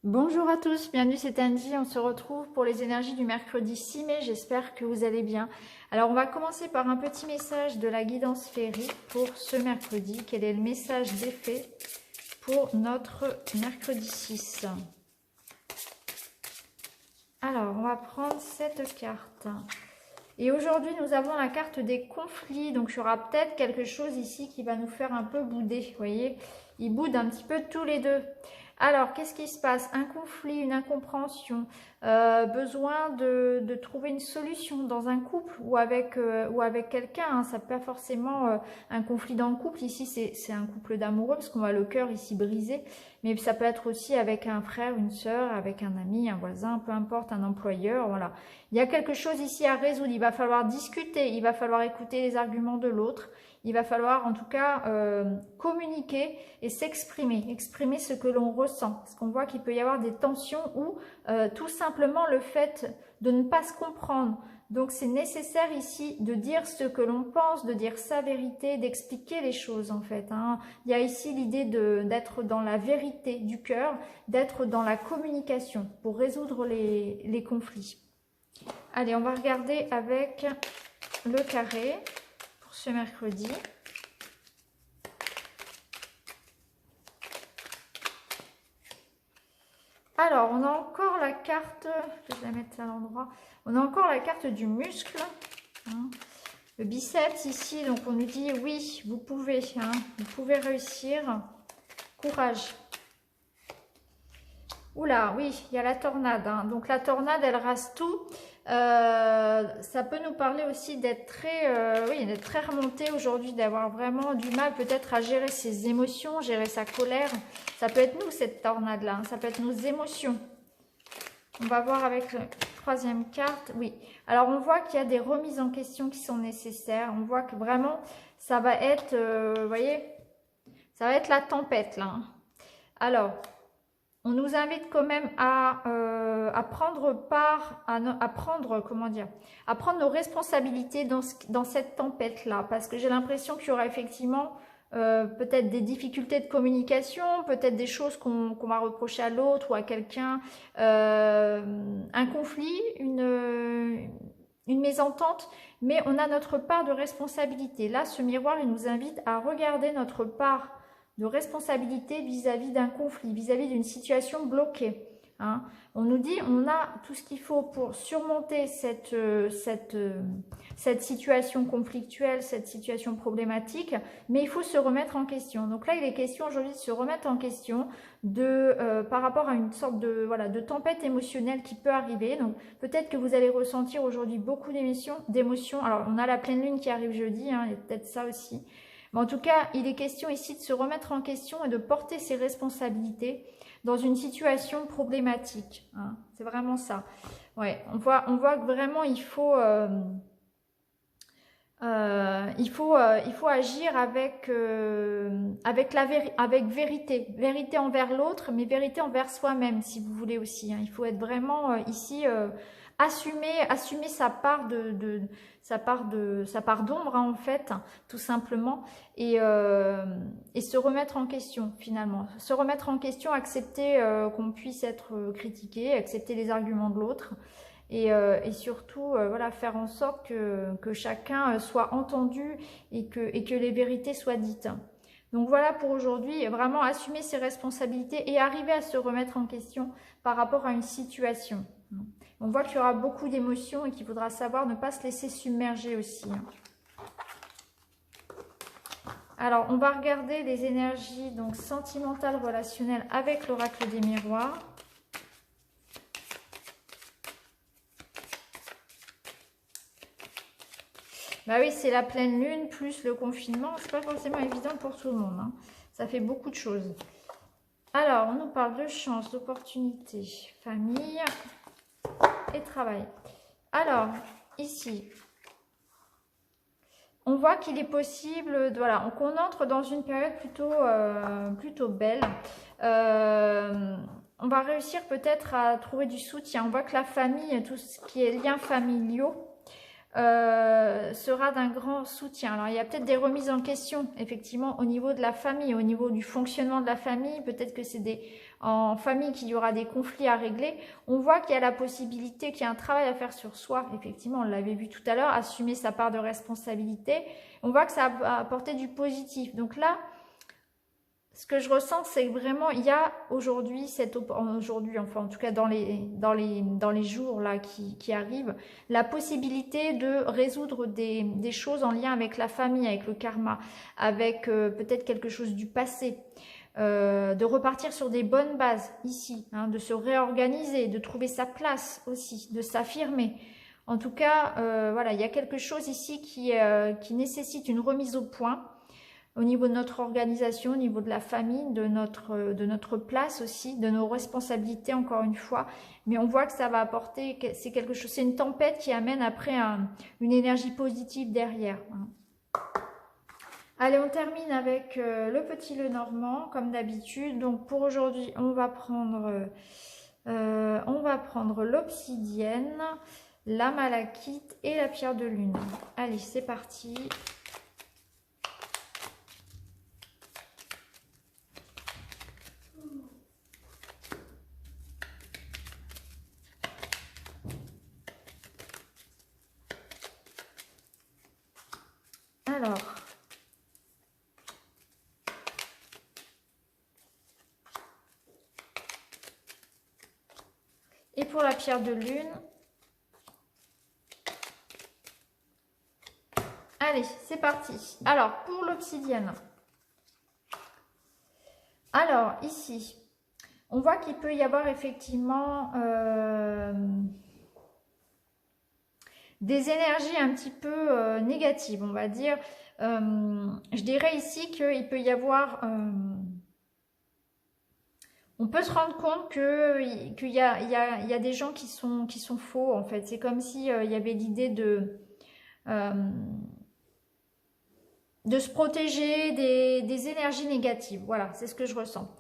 Bonjour à tous, bienvenue, c'est Andy. On se retrouve pour les énergies du mercredi 6 mai. J'espère que vous allez bien. Alors, on va commencer par un petit message de la guidance féerique pour ce mercredi. Quel est le message d'effet pour notre mercredi 6? Alors, on va prendre cette carte. Et aujourd'hui, nous avons la carte des conflits. Donc, il y aura peut-être quelque chose ici qui va nous faire un peu bouder. Vous voyez, ils boudent un petit peu tous les deux. Alors, qu'est-ce qui se passe? Un conflit, une incompréhension, besoin de trouver une solution dans un couple ou avec quelqu'un. Hein. Ça peut pas forcément un conflit dans le couple. Ici, c'est un couple d'amoureux parce qu'on voit le cœur ici brisé. Mais ça peut être aussi avec un frère, une sœur, avec un ami, un voisin, peu importe, un employeur. Voilà. Il y a quelque chose ici à résoudre. Il va falloir discuter, il va falloir écouter les arguments de l'autre. Il va falloir en tout cas communiquer et s'exprimer, exprimer ce que l'on ressent. Parce qu'on voit qu'il peut y avoir des tensions ou tout simplement le fait de ne pas se comprendre. Donc c'est nécessaire ici de dire ce que l'on pense, de dire sa vérité, d'expliquer les choses en fait. Hein. Il y a ici l'idée d'être dans la vérité du cœur, d'être dans la communication pour résoudre les conflits. Allez, on va regarder avec le carré ce mercredi. Alors, on a encore la carte, je vais la mettre à l'endroit, on a encore la carte du muscle, hein, le biceps ici, donc on nous dit oui, vous pouvez réussir, courage. Oula, oui, il y a la tornade, hein. Donc la tornade, elle rase tout. Ça peut nous parler aussi d'être d'être très remonté aujourd'hui, d'avoir vraiment du mal peut-être à gérer ses émotions, gérer sa colère. Ça peut être nous, cette tornade-là, hein. Ça peut être nos émotions. On va voir avec la troisième carte. Oui, alors on voit qu'il y a des remises en question qui sont nécessaires. On voit que vraiment, ça va être, vous voyez, ça va être la tempête, là. Hein. Alors, on nous invite quand même à prendre part, à prendre nos responsabilités dans cette tempête-là. Parce que j'ai l'impression qu'il y aura effectivement peut-être des difficultés de communication, peut-être des choses qu'on va reprocher à l'autre ou à quelqu'un, un conflit, une mésentente, mais on a notre part de responsabilité. Là, ce miroir, il nous invite à regarder notre part de responsabilité vis-à-vis d'un conflit, vis-à-vis d'une situation bloquée. Hein. On nous dit on a tout ce qu'il faut pour surmonter cette situation conflictuelle, cette situation problématique, mais il faut se remettre en question. Donc là, il est question aujourd'hui de se remettre en question par rapport à une sorte de tempête émotionnelle qui peut arriver. Donc peut-être que vous allez ressentir aujourd'hui beaucoup d'émotions. Alors on a la pleine lune qui arrive jeudi, hein, il y a peut-être ça aussi. Mais en tout cas, il est question ici de se remettre en question et de porter ses responsabilités dans une situation problématique. Hein. C'est vraiment ça. Ouais, on voit que vraiment il faut agir avec vérité. Vérité envers l'autre, mais vérité envers soi-même, si vous voulez aussi. Hein. Il faut être vraiment ici... assumer sa part d'ombre, hein, en fait, tout simplement, et se remettre en question finalement, se remettre en question, accepter qu'on puisse être critiqué, accepter les arguments de l'autre, et surtout voilà, faire en sorte que chacun soit entendu et que les vérités soient dites. Donc voilà pour aujourd'hui, vraiment assumer ses responsabilités et arriver à se remettre en question par rapport à une situation. On voit qu'il y aura beaucoup d'émotions et qu'il faudra savoir ne pas se laisser submerger aussi. Alors, on va regarder les énergies donc sentimentales, relationnelles avec l'oracle des miroirs. Bah oui, c'est la pleine lune plus le confinement. C'est pas forcément évident pour tout le monde. Hein. Ça fait beaucoup de choses. Alors, on nous parle de chance, d'opportunité, famille et travail. Alors, ici, on voit qu'il est possible, voilà, qu'on entre dans une période plutôt belle. On va réussir peut-être à trouver du soutien. On voit que la famille, tout ce qui est liens familiaux, sera d'un grand soutien. Alors il y a peut-être des remises en question effectivement au niveau de la famille, au niveau du fonctionnement de la famille, peut-être que c'est en famille qu'il y aura des conflits à régler. On voit qu'il y a la possibilité, qu'il y a un travail à faire sur soi, effectivement on l'avait vu tout à l'heure, assumer sa part de responsabilité. On voit que ça va apporter du positif. Donc là, ce que je ressens, c'est que vraiment, il y a aujourd'hui, enfin en tout cas dans les jours là qui arrivent, la possibilité de résoudre des choses en lien avec la famille, avec le karma, avec peut-être quelque chose du passé, de repartir sur des bonnes bases ici, hein, de se réorganiser, de trouver sa place aussi, de s'affirmer. En tout cas, voilà, il y a quelque chose ici qui nécessite une remise au point au niveau de notre organisation, au niveau de la famille, de notre place aussi, de nos responsabilités encore une fois. Mais on voit que ça va apporter, c'est quelque chose, c'est une tempête qui amène après une énergie positive derrière. Allez, on termine avec le petit Lenormand, comme d'habitude. Donc pour aujourd'hui, on va prendre l'obsidienne, la malachite et la pierre de lune. Allez, c'est parti. Alors, et pour la pierre de lune, allez, c'est parti. Alors, pour l'obsidienne, alors ici, on voit qu'il peut y avoir effectivement des énergies un petit peu négatives, on va dire. Je dirais ici qu'il peut y avoir... on peut se rendre compte qu'il y a des gens qui sont faux, en fait. C'est comme si il y avait l'idée de se protéger des énergies négatives. Voilà, c'est ce que je ressens.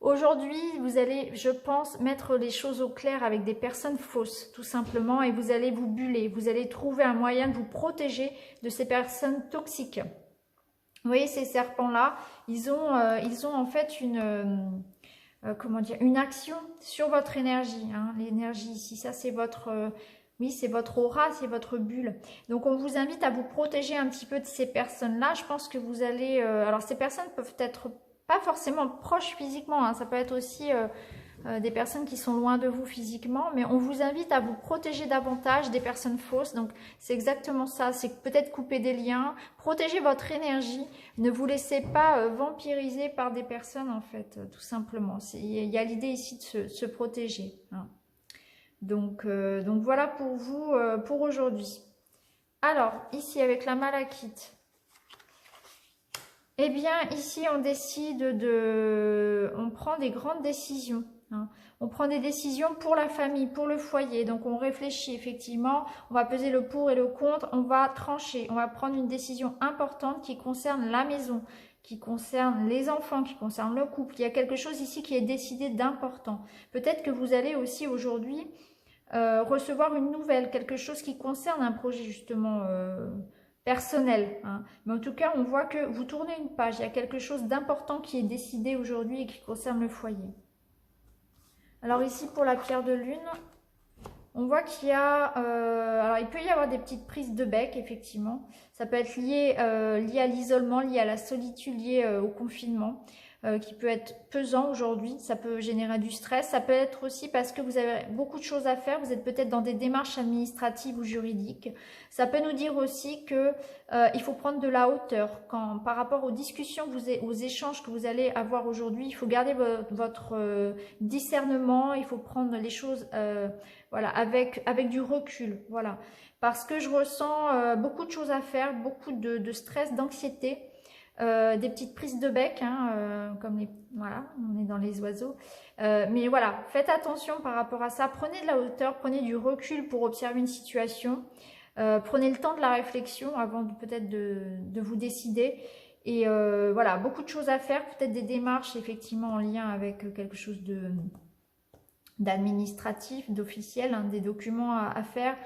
Aujourd'hui, vous allez, je pense, mettre les choses au clair avec des personnes fausses, tout simplement, et vous allez vous buller. Vous allez trouver un moyen de vous protéger de ces personnes toxiques. Vous voyez, ces serpents-là, ils ont en fait comment dire, une action sur votre énergie. Hein. L'énergie ici, ça c'est votre... oui, c'est votre aura, c'est votre bulle. Donc, on vous invite à vous protéger un petit peu de ces personnes-là. Je pense que vous allez... alors, ces personnes peuvent être pas forcément proches physiquement. Hein. Ça peut être aussi des personnes qui sont loin de vous physiquement. Mais on vous invite à vous protéger davantage des personnes fausses. Donc, c'est exactement ça. C'est peut-être couper des liens, protéger votre énergie. Ne vous laissez pas vampiriser par des personnes, en fait, tout simplement. Il y a l'idée ici de se protéger. Hein. Donc voilà pour vous, pour aujourd'hui. Alors, ici, avec la malachite, eh bien, ici, on décide on prend des grandes décisions. Hein. On prend des décisions pour la famille, pour le foyer. Donc, on réfléchit effectivement. On va peser le pour et le contre. On va trancher. On va prendre une décision importante qui concerne la maison, qui concerne les enfants, qui concerne le couple. Il y a quelque chose ici qui est décidé d'important. Peut-être que vous allez aussi aujourd'hui recevoir une nouvelle, quelque chose qui concerne un projet justement personnel. Hein. Mais en tout cas, on voit que vous tournez une page. Il y a quelque chose d'important qui est décidé aujourd'hui et qui concerne le foyer. Alors ici, pour la pierre de lune, on voit qu'il y a... alors, il peut y avoir des petites prises de bec, effectivement. Ça peut être lié à l'isolement, lié à la solitude, lié au confinement. Qui peut être pesant aujourd'hui, ça peut générer du stress, ça peut être aussi parce que vous avez beaucoup de choses à faire, vous êtes peut-être dans des démarches administratives ou juridiques. Ça peut nous dire aussi que il faut prendre de la hauteur par rapport aux discussions, aux échanges que vous allez avoir aujourd'hui. Il faut garder votre discernement, il faut prendre les choses voilà, avec du recul, voilà. Parce que je ressens beaucoup de choses à faire, beaucoup de stress, d'anxiété. Des petites prises de bec, hein, comme voilà, on est dans les oiseaux. Mais voilà, faites attention par rapport à ça. Prenez de la hauteur, prenez du recul pour observer une situation. Prenez le temps de la réflexion avant peut-être de vous décider. Et voilà, beaucoup de choses à faire, peut-être des démarches effectivement en lien avec quelque chose d'administratif, d'officiel, hein, des documents à faire.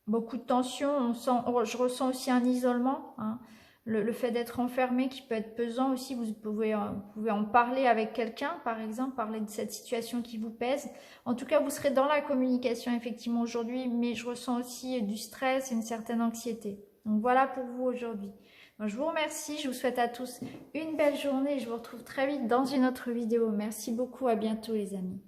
beaucoup de tension. Je ressens aussi un isolement, hein. Le fait d'être enfermé qui peut être pesant aussi, vous pouvez en parler avec quelqu'un, par exemple, parler de cette situation qui vous pèse. En tout cas, vous serez dans la communication effectivement aujourd'hui, mais je ressens aussi du stress et une certaine anxiété. Donc voilà pour vous aujourd'hui. Je vous remercie, je vous souhaite à tous une belle journée et je vous retrouve très vite dans une autre vidéo. Merci beaucoup, à bientôt les amis.